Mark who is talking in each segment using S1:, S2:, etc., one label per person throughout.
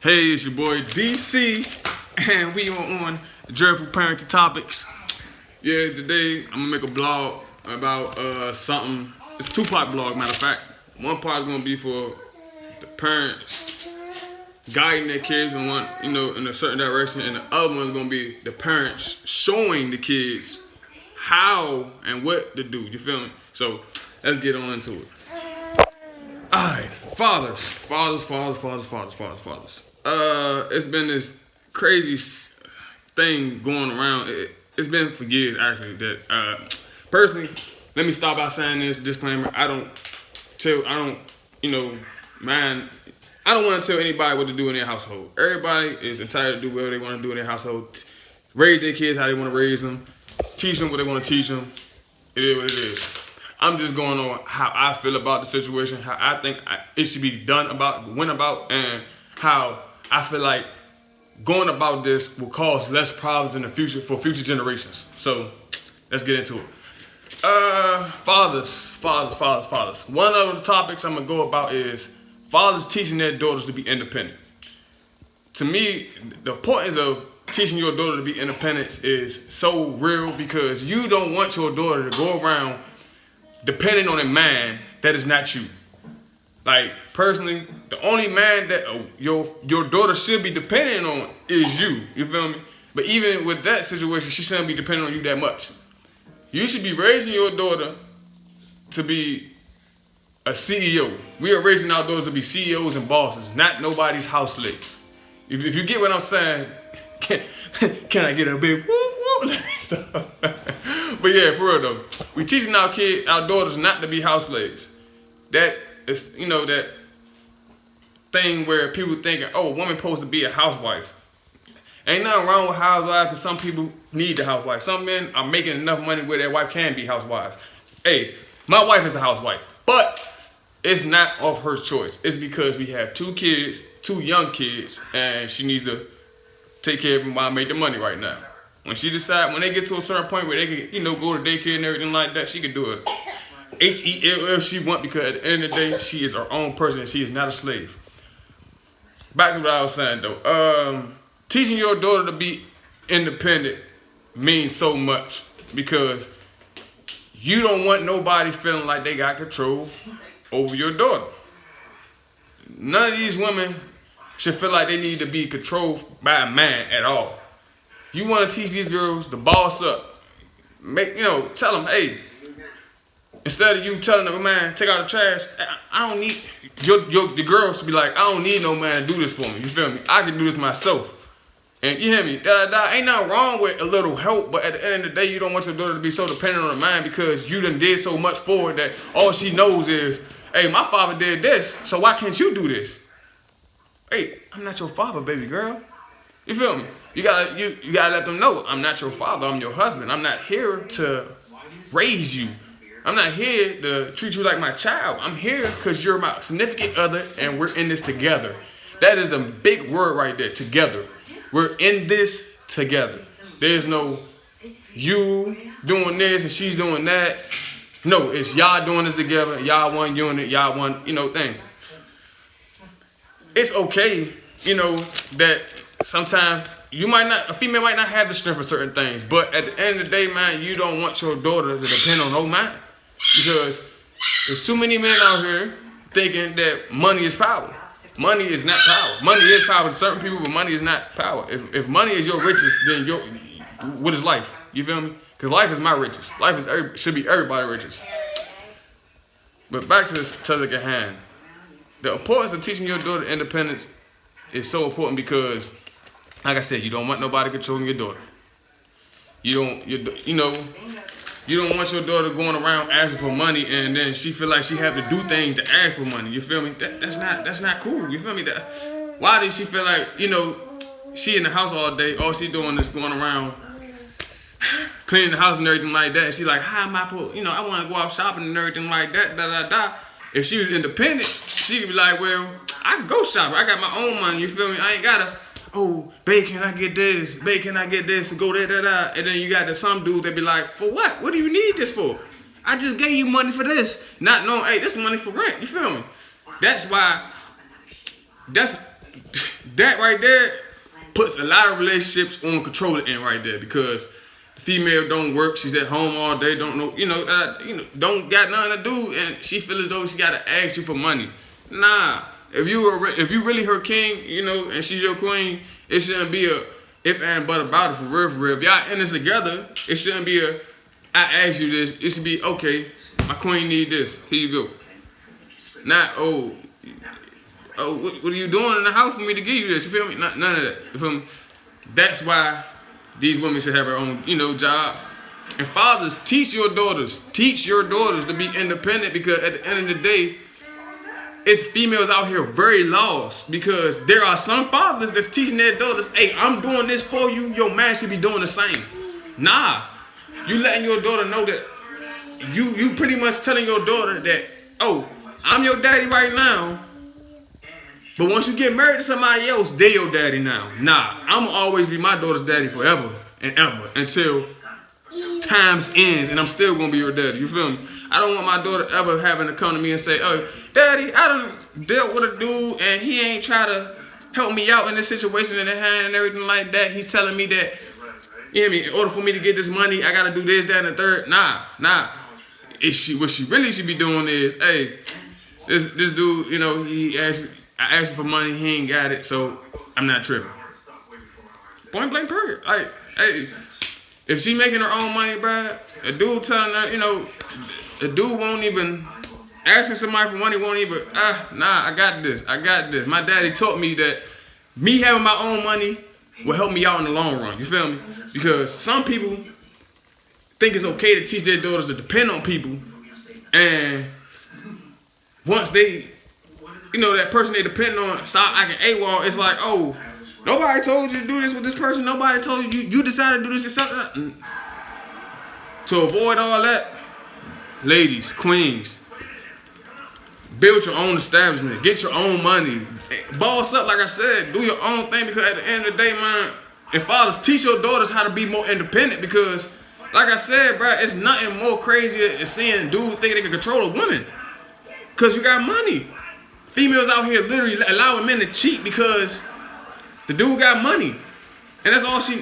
S1: Hey, it's your boy DC, and we are on Dreadful Parenting Topics. Yeah, today I'm gonna make a blog about something. It's a two-part blog, matter of fact. One part is gonna be for the parents guiding their kids in one, in a certain direction, and the other one is gonna be the parents showing the kids how and what to do. You feel me? So let's get on into it. Alright, fathers. It's been this crazy thing going around. It's been for years actually that personally, let me start by saying this disclaimer. I don't want to tell anybody what to do in their household. Everybody is entitled to do whatever they want to do in their household. Raise their kids how they want to raise them. Teach them what they want to teach them. It is what it is. I'm just going on how I feel about the situation, how I think it should be done went about, and how I feel like going about this will cause less problems in the future for future generations. So let's get into it. Fathers. One of the topics I'm gonna go about is fathers teaching their daughters to be independent. To me, the importance of teaching your daughter to be independent is so real because you don't want your daughter to go around depending on a man that is not you. Like, personally, the only man that your daughter should be depending on is you. You feel me? But even with that situation, she shouldn't be depending on you that much. You should be raising your daughter to be a CEO. We are raising our daughters to be CEOs and bosses, not nobody's house slave. If you get what I'm saying, can I get a big whoop whoop stuff? But yeah, for real though, we teaching our daughters not to be house slaves. That is, that thing where people thinking, oh, a woman supposed to be a housewife. Ain't nothing wrong with housewives because some people need the housewife. Some men are making enough money where their wife can be housewives. Hey, my wife is a housewife, but it's not of her choice. It's because we have two young kids, and she needs to take care of them while I make the money right now. When they get to a certain point where they can, go to daycare and everything like that, she can do it H-E-L-L she want, because at the end of the day, she is her own person and she is not a slave. Back to what I was saying though. Teaching your daughter to be independent means so much because you don't want nobody feeling like they got control over your daughter. None of these women should feel like they need to be controlled by a man at all. You want to teach these girls to boss up. Tell them, hey, instead of you telling them, man, take out the trash, I don't need, the girls to be like, I don't need no man to do this for me. You feel me? I can do this myself. And you hear me? Ain't nothing wrong with a little help, but at the end of the day, you don't want your daughter to be so dependent on a man because you done did so much for her that all she knows is, hey, my father did this, so why can't you do this? Hey, I'm not your father, baby girl. You feel me? You gotta let them know, I'm not your father, I'm your husband. I'm not here to raise you. I'm not here to treat you like my child. I'm here because you're my significant other and we're in this together. That is the big word right there, together. We're in this together. There's no you doing this and she's doing that. No, it's y'all doing this together. Y'all one unit, y'all one, thing. It's okay, that sometimes a female might not have the strength for certain things, but at the end of the day, man, you don't want your daughter to depend on no man. Because there's too many men out here thinking that money is power. Money is not power. Money is power to certain people, but money is not power. If money is your riches, then what is life? You feel me? Because life is my riches. Life should be everybody's riches. But back to this subject at hand. The importance of teaching your daughter independence is so important because, like I said, you don't want nobody controlling your daughter. You don't want your daughter going around asking for money and then she feel like she have to do things to ask for money. You feel me? That's not cool. You feel me? Why does she feel like, she in the house all day, all she doing is going around cleaning the house and everything like that, and she like, how am I supposed, I want to go out shopping and everything like that, If she was independent, she could be like, well, I can go shopping. I got my own money, you feel me? I ain't gotta, oh, babe, can I get this? Babe, can I get this? And go there. And then you got some dudes that be like, for what? What do you need this for? I just gave you money for this. Not knowing, hey, this is money for rent, you feel me? That's why, that right there puts a lot of relationships on controlling end right there, because the female don't work, she's at home all day, don't know, don't got nothing to do, and she feel as though she gotta ask you for money. Nah, if you really her king, and she's your queen, it shouldn't be a if and but about it for real, for real. If y'all in this together, it shouldn't be a I asked you this. It should be okay. My queen need this. Here you go. Not what are you doing in the house for me to give you this? You feel me? None of that. You feel me? That's why these women should have their own, jobs. And fathers, teach your daughters to be independent, because at the end of the day, it's females out here very lost, because there are some fathers that's teaching their daughters, hey, I'm doing this for you, your man should be doing the same. Nah, you letting your daughter know that you pretty much telling your daughter that, oh, I'm your daddy right now, but once you get married to somebody else, they your daddy now. Nah, I'm gonna always be my daughter's daddy forever and ever until times ends, and I'm still gonna be your daddy. You feel me? I don't want my daughter ever having to come to me and say, oh, daddy, I done dealt with a dude and he ain't try to help me out in this situation in the hand and everything like that. He's telling me that, you hear me, in order for me to get this money, I gotta do this, that, and the third. Nah. What she really should be doing is, hey, this dude, I asked him for money, he ain't got it, so I'm not tripping. Point blank period. Like, hey, if she making her own money, bruh, a dude telling her, the dude won't even, asking somebody for money won't even, nah, I got this. My daddy taught me that me having my own money will help me out in the long run. You feel me? Because some people think it's okay to teach their daughters to depend on people, and once they, that person they depend on stop acting AWOL, it's like, oh, nobody told you to do this with this person. Nobody told you decided to do this yourself. To avoid all that, ladies, queens, build your own establishment. Get your own money. Boss up, like I said. Do your own thing, because at the end of the day, man, and fathers, teach your daughters how to be more independent, because, like I said, bro, it's nothing more crazier than seeing dudes think they can control a woman. Because you got money. Females out here literally allowing men to cheat because the dude got money. And that's all she,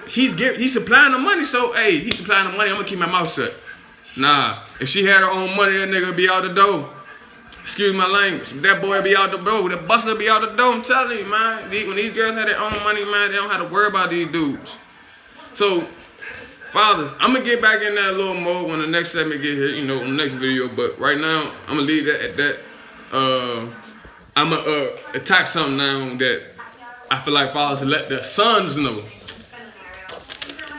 S1: he's supplying the money. So, hey, he's supplying the money, I'm going to keep my mouth shut. Nah, if she had her own money, that nigga would be out the door. Excuse my language. That boy be out the door. That buster be out the door. I'm telling you, man. When these girls have their own money, man, they don't have to worry about these dudes. So, fathers, I'm going to get back in that little mode when the next segment get here, on the next video. But right now, I'm going to leave that at that. I'm going to attack something now that I feel like fathers should let their sons know.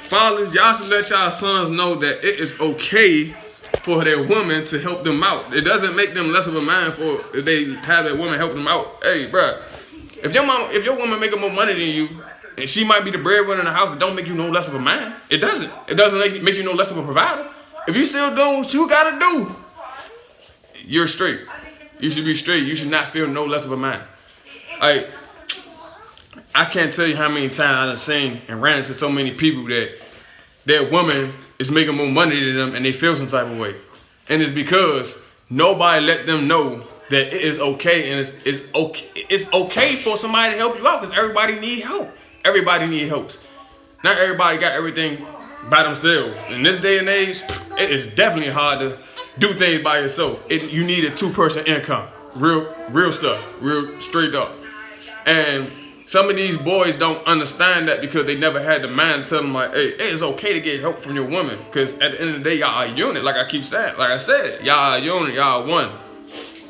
S1: Fathers, y'all should let y'all sons know that it is okay for their woman to help them out. It doesn't make them less of a man if they have their woman help them out. Hey, bruh, if your woman making more money than you, and she might be the breadwinner in the house, it don't make you no less of a man. It doesn't. It doesn't make you no less of a provider. If you still doing what you gotta do, you're straight. You should be straight. You should not feel no less of a man. Like, I can't tell you how many times I done seen and ran into so many people that their woman is making more money than them and they feel some type of way. And it's because nobody let them know that it is okay, and it's okay for somebody to help you out, because everybody need help. Everybody need help. Not everybody got everything by themselves. In this day and age, it is definitely hard to do things by yourself. You need a 2-person income. Real stuff. Real straight up. And some of these boys don't understand that because they never had the mind to tell them, like, hey, it's okay to get help from your woman. Because at the end of the day, y'all are a unit, like I keep saying. Like I said, y'all are a unit, y'all are one.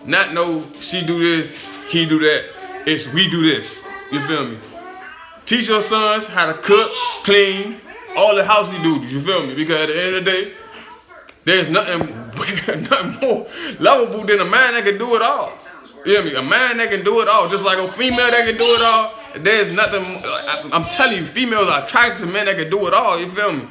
S1: Not no, she do this, he do that. It's we do this. You feel me? Teach your sons how to cook, clean, all the housely duties. You feel me? Because at the end of the day, there's nothing more lovable than a man that can do it all. You hear me? A man that can do it all, just like a female that can do it all. There's nothing. I'm telling you, females are attracted to men that can do it all. You feel me?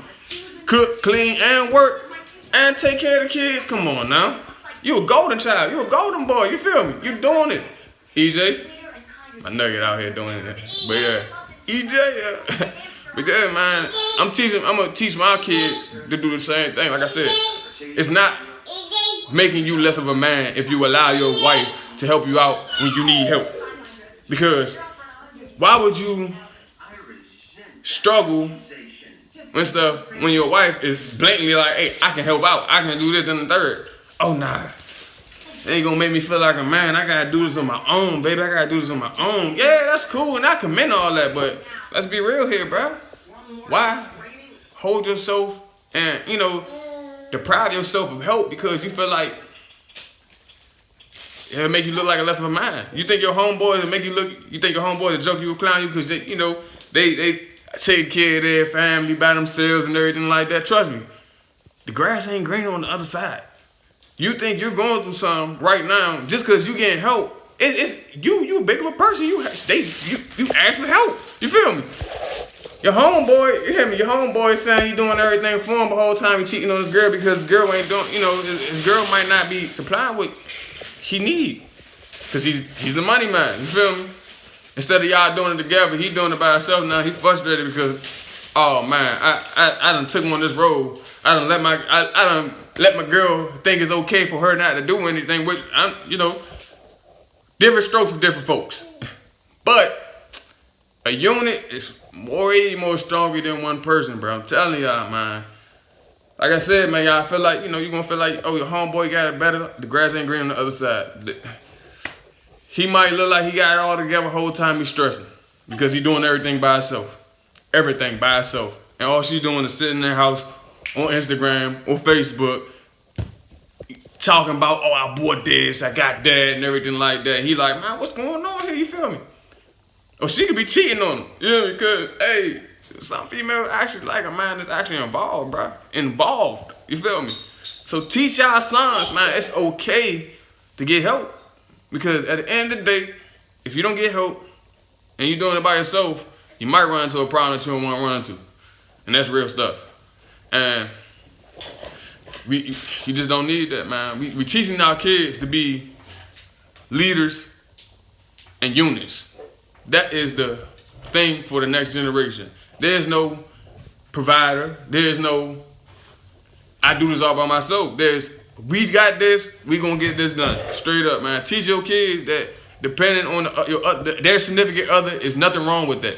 S1: Cook, clean, and work, and take care of the kids. Come on now. You a golden child. You a golden boy. You feel me? You doing it. EJ, my nugget out here doing it. But yeah, EJ, yeah. But yeah, man, I'm gonna teach my kids to do the same thing. Like I said, it's not making you less of a man if you allow your wife to help you out when you need help. Because why would you struggle and stuff when your wife is blatantly like, hey, I can help out, I can do this and the third. Oh nah, they ain't gonna make me feel like a man. I gotta do this on my own, baby. I gotta do this on my own. Yeah, that's cool, and I commend all that, but let's be real here, bro. Why hold yourself and, you know, deprive yourself of help because you feel like it'll make you look like a less of a man? You think your homeboys will make you look, you think your homeboys will joke you or clown you because they, you know, they take care of their family by themselves and everything like that. Trust me, the grass ain't green on the other side. You think you're going through something right now just because you getting help. It's you big of a person. You ask for help. You feel me? Your homeboy, you hear me? Your homeboy saying you doing everything for him, but the whole time he cheating on his girl because his girl ain't doing, you know, his girl might not be supplying what he need because he's the money man. You feel me? Instead of y'all doing it together, he doing it by himself now. He frustrated because, oh man, I done took him on this road. I done let my girl think it's okay for her not to do anything, which I'm, you know, different strokes for different folks. But a unit is way more stronger than one person, bro. I'm telling y'all, man. Like I said, man, y'all feel like, you know, you're gonna feel like, oh, your homeboy got it better. The grass ain't green on the other side. He might look like he got it all together the whole time he's stressing because he's doing everything by himself. Everything by himself. And all she's doing is sitting in their house on Instagram or Facebook talking about, oh, I bought this, I got that, and everything like that. He like, man, what's going on here? You feel me? Or she could be cheating on him. You know, because, hey, some females actually like a man that's actually involved, bro. Involved. You feel me? So teach y'all sons, man, it's okay to get help. Because at the end of the day, if you don't get help and you're doing it by yourself, you might run into a problem that you don't want to run into. And that's real stuff. And you just don't need that, man. We teaching our kids to be leaders and units. That is the thing for the next generation. There's no provider. There's no, I do this all by myself. There's, we got this, we gonna get this done. Straight up, man. Teach your kids that depending on their significant other, is nothing wrong with that.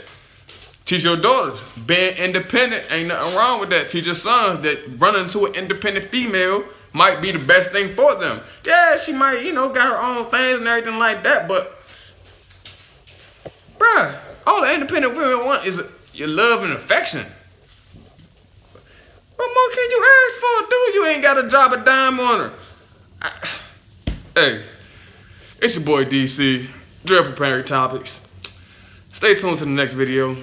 S1: Teach your daughters, being independent ain't nothing wrong with that. Teach your sons that running into an independent female might be the best thing for them. Yeah, she might, you know, got her own things and everything like that, but bruh, all the independent women want is your love and affection. What more can you ask for, dude? You ain't got to drop a dime on her. Hey, it's your boy DC, Dreadful Parent Topics. Stay tuned to the next video.